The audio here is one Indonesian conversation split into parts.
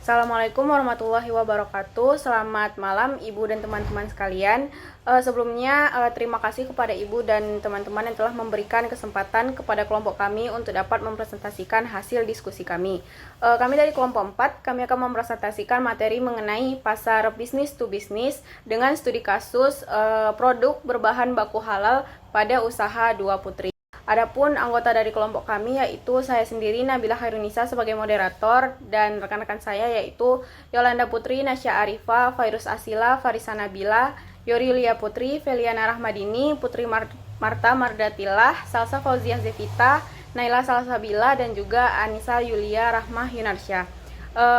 Assalamualaikum warahmatullahi wabarakatuh. Selamat malam Ibu dan teman-teman sekalian. Sebelumnya terima kasih kepada Ibu dan teman-teman yang telah memberikan kesempatan kepada kelompok kami untuk dapat mempresentasikan hasil diskusi kami. Kami dari kelompok 4, kami akan mempresentasikan materi mengenai pasar bisnis to bisnis dengan studi kasus produk berbahan baku halal pada usaha Dua Putri. Adapun anggota dari kelompok kami yaitu saya sendiri Nabila Khairunisa sebagai moderator dan rekan-rekan saya yaitu Yolanda Putri, Nasya Arifah, Fairuz Asila, Farisa Nabila, Yorilia Putri, Feliana Rahmadini, Putri Marta Mardatillah, Salsa Fauziah Zevita, Naila Salsabila dan juga Anissa Yulia Rahmah Yunarsyah.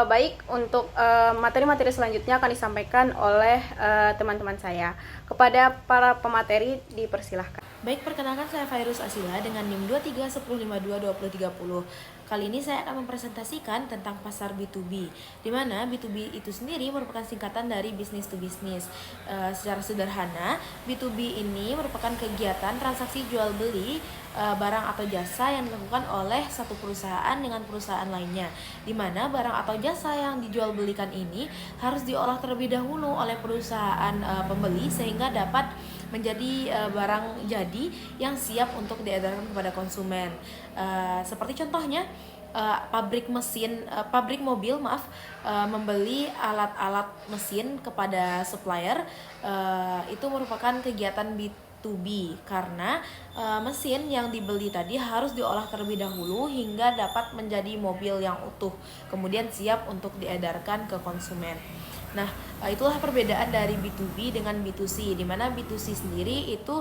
Baik, untuk materi-materi selanjutnya akan disampaikan oleh teman-teman saya. Kepada para pemateri dipersilahkan. Baik, perkenalkan saya Fairuz Asila dengan NIM 2310522030. Kali ini saya akan mempresentasikan tentang pasar B2B, di mana B2B itu sendiri merupakan singkatan dari business to business. Secara sederhana, B2B ini merupakan kegiatan transaksi jual beli barang atau jasa yang dilakukan oleh satu perusahaan dengan perusahaan lainnya, di mana barang atau jasa yang dijual belikan ini harus diolah terlebih dahulu oleh perusahaan pembeli sehingga dapat menjadi barang jadi yang siap untuk diedarkan kepada konsumen. Seperti contohnya pabrik mobil membeli alat-alat mesin kepada supplier, itu merupakan kegiatan B2B karena mesin yang dibeli tadi harus diolah terlebih dahulu hingga dapat menjadi mobil yang utuh, kemudian siap untuk diedarkan ke konsumen. Nah, itulah perbedaan dari B2B dengan B2C, di mana B2C sendiri itu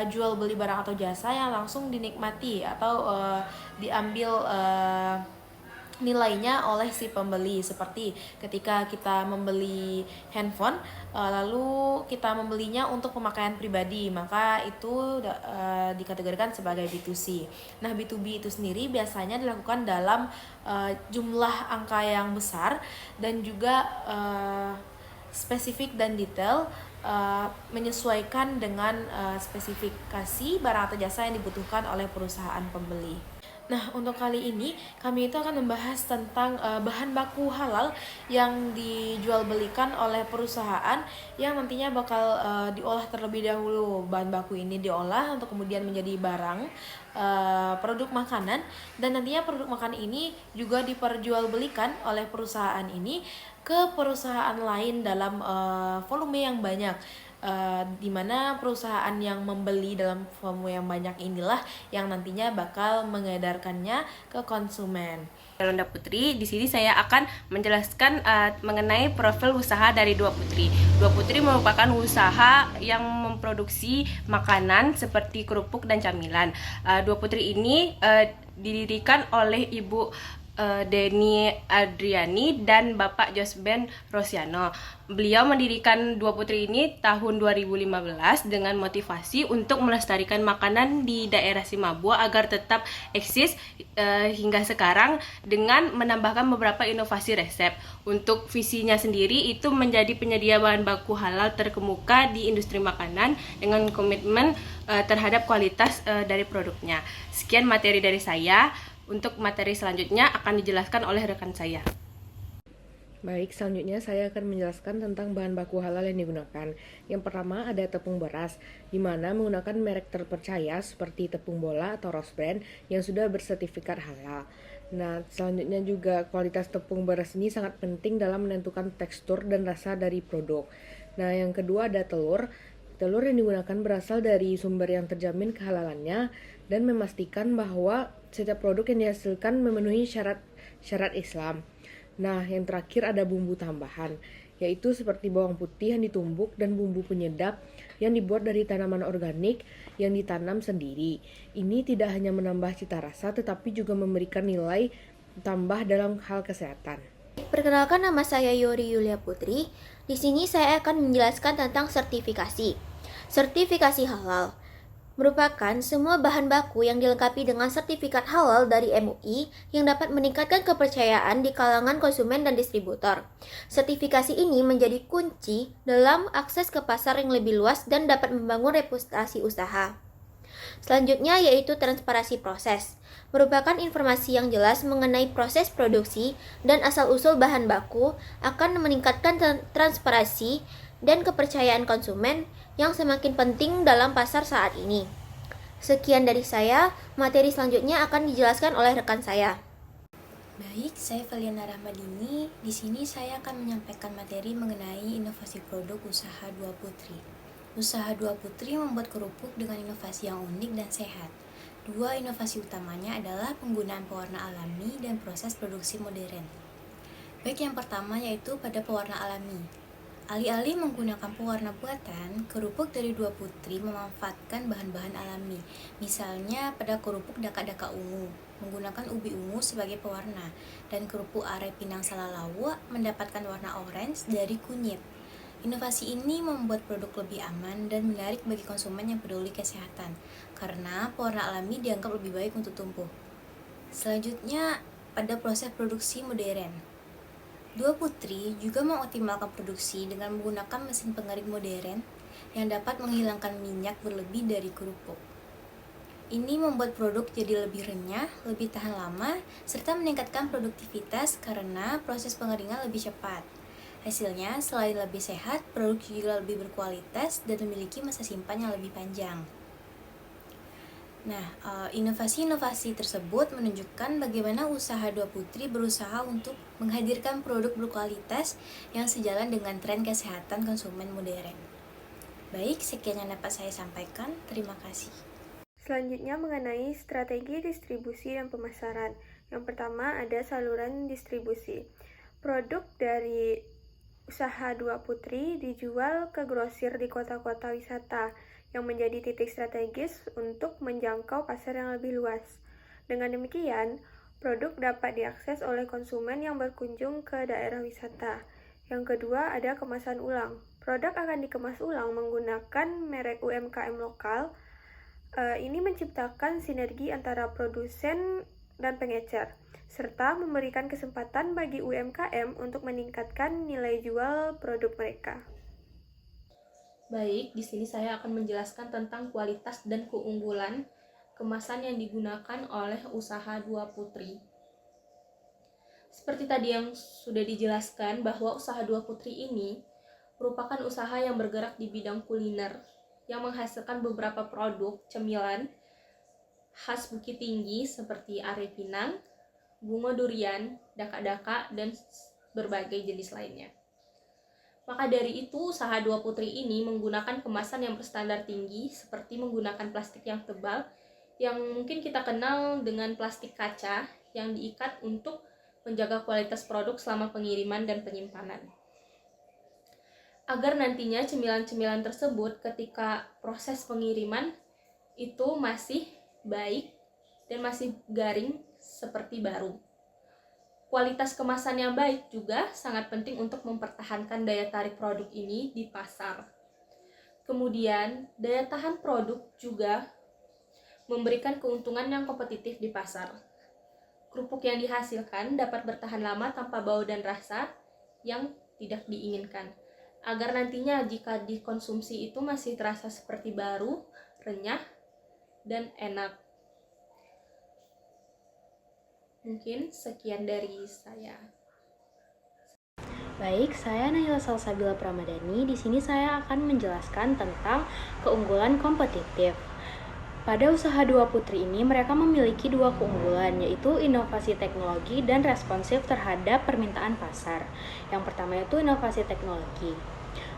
jual beli barang atau jasa yang langsung dinikmati atau diambil nilainya oleh si pembeli. Seperti ketika kita membeli handphone, lalu kita membelinya untuk pemakaian pribadi, maka itu dikategorikan sebagai B2C. Nah, B2B itu sendiri biasanya dilakukan dalam jumlah angka yang besar dan juga spesifik dan detail, menyesuaikan dengan spesifikasi barang atau jasa yang dibutuhkan oleh perusahaan pembeli. Nah, untuk kali ini kami itu akan membahas tentang bahan baku halal yang dijual belikan oleh perusahaan yang nantinya bakal diolah terlebih dahulu. Bahan baku ini diolah untuk kemudian menjadi barang produk makanan, dan nantinya produk makanan ini juga diperjualbelikan oleh perusahaan ini ke perusahaan lain dalam volume yang banyak. Di mana perusahaan yang membeli dalam volume yang banyak inilah yang nantinya bakal mengedarkannya ke konsumen. Yolanda Putri, di sini saya akan menjelaskan mengenai profil usaha dari Dua Putri. Dua Putri merupakan usaha yang memproduksi makanan seperti kerupuk dan camilan. Dua Putri ini didirikan oleh Ibu Deni Adriani dan Bapak Josben Rosiano. Beliau mendirikan Dua Putri ini tahun 2015 dengan motivasi untuk melestarikan makanan di daerah Simabua agar tetap eksis hingga sekarang dengan menambahkan beberapa inovasi resep. Untuk visinya sendiri itu menjadi penyedia bahan baku halal terkemuka di industri makanan dengan komitmen terhadap kualitas dari produknya. Sekian materi dari saya. Untuk materi selanjutnya akan dijelaskan oleh rekan saya. Baik, selanjutnya saya akan menjelaskan tentang bahan baku halal yang digunakan. Yang pertama ada tepung beras, di mana menggunakan merek terpercaya seperti Tepung Bola atau Rose Brand yang sudah bersertifikat halal. Nah, selanjutnya juga kualitas tepung beras ini sangat penting dalam menentukan tekstur dan rasa dari produk. Nah, yang kedua ada telur. Telur yang digunakan berasal dari sumber yang terjamin kehalalannya dan memastikan bahwa setiap produk yang dihasilkan memenuhi syarat Islam. Nah, yang terakhir ada bumbu tambahan, yaitu seperti bawang putih yang ditumbuk dan bumbu penyedap yang dibuat dari tanaman organik yang ditanam sendiri. Ini tidak hanya menambah cita rasa, tetapi juga memberikan nilai tambah dalam hal kesehatan. Perkenalkan, nama saya Yori Yulia Putri. Di sini saya akan menjelaskan tentang sertifikasi. Sertifikasi halal merupakan semua bahan baku yang dilengkapi dengan sertifikat halal dari MUI yang dapat meningkatkan kepercayaan di kalangan konsumen dan distributor. Sertifikasi ini menjadi kunci dalam akses ke pasar yang lebih luas dan dapat membangun reputasi usaha. Selanjutnya yaitu transparansi proses, merupakan informasi yang jelas mengenai proses produksi dan asal-usul bahan baku akan meningkatkan transparansi dan kepercayaan konsumen yang semakin penting dalam pasar saat ini. Sekian dari saya, materi selanjutnya akan dijelaskan oleh rekan saya. Baik, saya Valiana Rahmadini. Di sini saya akan menyampaikan materi mengenai inovasi produk usaha Dua Putri. Usaha Dua Putri membuat kerupuk dengan inovasi yang unik dan sehat. Dua inovasi utamanya adalah penggunaan pewarna alami dan proses produksi modern. Baik, yang pertama yaitu pada pewarna alami. Alih-alih menggunakan pewarna buatan, kerupuk dari Dua Putri memanfaatkan bahan-bahan alami. Misalnya pada kerupuk daka-daka ungu, menggunakan ubi ungu sebagai pewarna, dan kerupuk are Pinang Salalawa mendapatkan warna orange dari kunyit. Inovasi ini membuat produk lebih aman dan menarik bagi konsumen yang peduli kesehatan, karena pewarna alami dianggap lebih baik untuk tubuh. Selanjutnya, pada proses produksi modern. Dua Putri juga mengoptimalkan produksi dengan menggunakan mesin pengering modern yang dapat menghilangkan minyak berlebih dari kerupuk. Ini membuat produk jadi lebih renyah, lebih tahan lama, serta meningkatkan produktivitas karena proses pengeringan lebih cepat. Hasilnya, selain lebih sehat, produk juga lebih berkualitas dan memiliki masa simpan yang lebih panjang. Nah, inovasi-inovasi tersebut menunjukkan bagaimana usaha Dua Putri berusaha untuk menghadirkan produk berkualitas yang sejalan dengan tren kesehatan konsumen modern. Baik, sekian yang dapat saya sampaikan. Terima kasih. Selanjutnya mengenai strategi distribusi dan pemasaran. Yang pertama ada saluran distribusi. Produk dari usaha Dua Putri dijual ke grosir di kota-kota wisata yang menjadi titik strategis untuk menjangkau pasar yang lebih luas. Dengan demikian, produk dapat diakses oleh konsumen yang berkunjung ke daerah wisata. Yang kedua ada kemasan ulang. Produk akan dikemas ulang menggunakan merek UMKM lokal. Ini menciptakan sinergi antara produsen dan pengecer, serta memberikan kesempatan bagi UMKM untuk meningkatkan nilai jual produk mereka. Baik, di sini saya akan menjelaskan tentang kualitas dan keunggulan kemasan yang digunakan oleh usaha Dua Putri. Seperti tadi yang sudah dijelaskan bahwa usaha Dua Putri ini merupakan usaha yang bergerak di bidang kuliner yang menghasilkan beberapa produk cemilan khas Bukit Tinggi seperti are pinang, bunga durian, daka-daka, dan berbagai jenis lainnya. Maka dari itu, usaha Dua Putri ini menggunakan kemasan yang berstandar tinggi seperti menggunakan plastik yang tebal yang mungkin kita kenal dengan plastik kaca yang diikat untuk menjaga kualitas produk selama pengiriman dan penyimpanan. Agar nantinya cemilan-cemilan tersebut ketika proses pengiriman itu masih baik dan masih garing seperti baru. Kualitas kemasan yang baik juga sangat penting untuk mempertahankan daya tarik produk ini di pasar. Kemudian, daya tahan produk juga memberikan keuntungan yang kompetitif di pasar. Kerupuk yang dihasilkan dapat bertahan lama tanpa bau dan rasa yang tidak diinginkan, agar nantinya jika dikonsumsi itu masih terasa seperti baru, renyah, dan enak. Mungkin sekian dari saya. Baik, saya Nahila Salsabila Pramadani. Di sini saya akan menjelaskan tentang keunggulan kompetitif. Pada usaha Dua Putri ini, mereka memiliki dua keunggulan, yaitu inovasi teknologi dan responsif terhadap permintaan pasar. Yang pertama itu inovasi teknologi.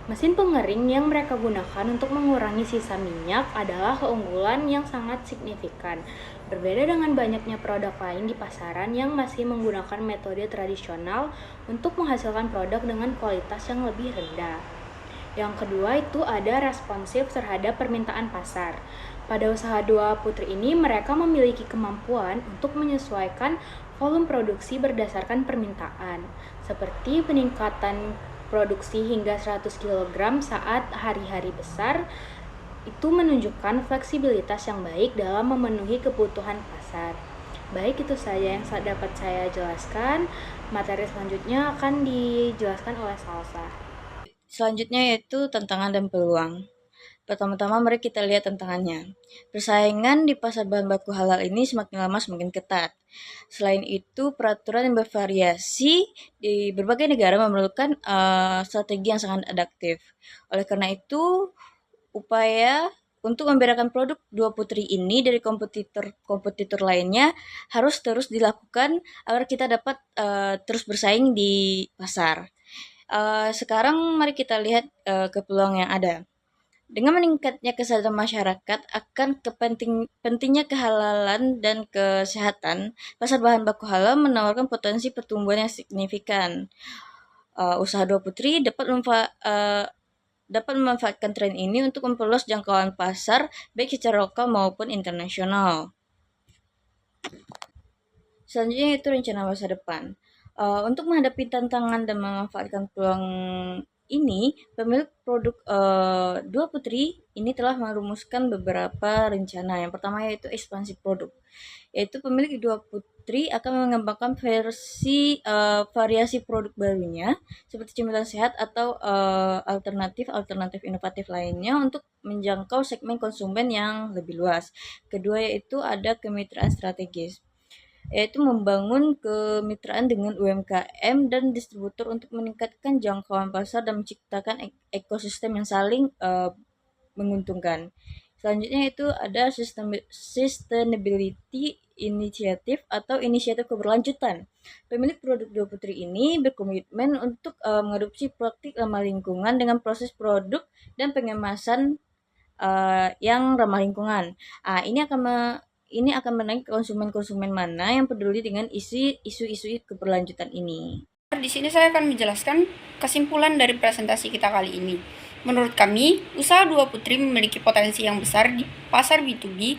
Mesin pengering yang mereka gunakan untuk mengurangi sisa minyak adalah keunggulan yang sangat signifikan. Berbeda dengan banyaknya produk lain di pasaran yang masih menggunakan metode tradisional untuk menghasilkan produk dengan kualitas yang lebih rendah. Yang kedua itu ada responsif terhadap permintaan pasar. Pada usaha Dua Putri ini, mereka memiliki kemampuan untuk menyesuaikan volume produksi berdasarkan permintaan, seperti peningkatan produksi hingga 100 kg saat hari-hari besar. Itu menunjukkan fleksibilitas yang baik dalam memenuhi kebutuhan pasar. Baik, itu saja yang dapat saya jelaskan. Materi selanjutnya akan dijelaskan oleh Salsa. Selanjutnya yaitu tantangan dan peluang. Pertama-tama mari kita lihat tantangannya. Persaingan di pasar bahan baku halal ini semakin lama semakin ketat. Selain itu, peraturan yang bervariasi di berbagai negara memerlukan strategi yang sangat adaptif. Oleh karena itu, upaya untuk membedakan produk Dua Putri ini dari kompetitor lainnya harus terus dilakukan agar kita dapat terus bersaing di pasar. Sekarang mari kita lihat ke peluang yang ada. Dengan meningkatnya kesadaran masyarakat akan pentingnya kehalalan dan kesehatan, pasar bahan baku halal menawarkan potensi pertumbuhan yang signifikan. Usaha Dua Putri dapat memanfaatkan tren ini untuk memperluas jangkauan pasar baik secara lokal maupun internasional. Selanjutnya itu rencana masa depan. Untuk menghadapi tantangan dan memanfaatkan peluang ini, pemilik produk Dua Putri ini telah merumuskan beberapa rencana. Yang pertama yaitu ekspansi produk, yaitu pemilik Dua Putri akan mengembangkan variasi produk barunya seperti cemilan sehat atau alternatif inovatif lainnya untuk menjangkau segmen konsumen yang lebih luas. Kedua yaitu ada kemitraan strategis, yaitu membangun kemitraan dengan UMKM dan distributor untuk meningkatkan jangkauan pasar dan menciptakan ekosistem yang saling menguntungkan. Selanjutnya itu ada sustainability initiative atau inisiatif keberlanjutan. Pemilik produk Dua Putri ini berkomitmen untuk mengadopsi praktik ramah lingkungan dengan proses produk dan pengemasan yang ramah lingkungan. Ini akan menarik konsumen-konsumen mana yang peduli dengan isu-isu keberlanjutan ini. Di sini saya akan menjelaskan kesimpulan dari presentasi kita kali ini. Menurut kami, usaha Dua Putri memiliki potensi yang besar di pasar B2B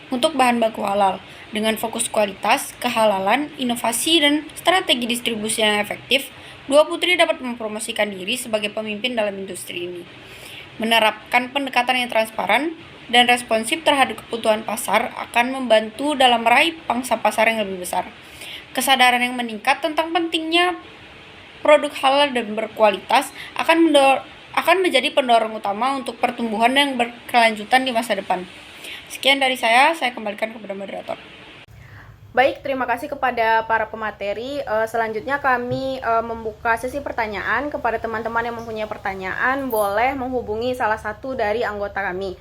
untuk bahan baku halal. Dengan fokus kualitas, kehalalan, inovasi, dan strategi distribusi yang efektif, Dua Putri dapat mempromosikan diri sebagai pemimpin dalam industri ini. Menerapkan pendekatan yang transparan dan responsif terhadap kebutuhan pasar akan membantu dalam meraih pangsa pasar yang lebih besar. Kesadaran yang meningkat tentang pentingnya produk halal dan berkualitas akan menjadi pendorong utama untuk pertumbuhan yang berkelanjutan di masa depan. Sekian dari saya kembalikan kepada moderator. Baik, terima kasih kepada para pemateri. Selanjutnya kami membuka sesi pertanyaan. Kepada teman-teman yang mempunyai pertanyaan, boleh menghubungi salah satu dari anggota kami.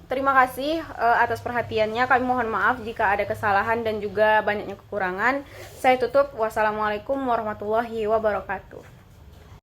Terima kasih atas perhatiannya. Kami mohon maaf jika ada kesalahan dan juga banyaknya kekurangan. Saya tutup. Wassalamualaikum warahmatullahi wabarakatuh.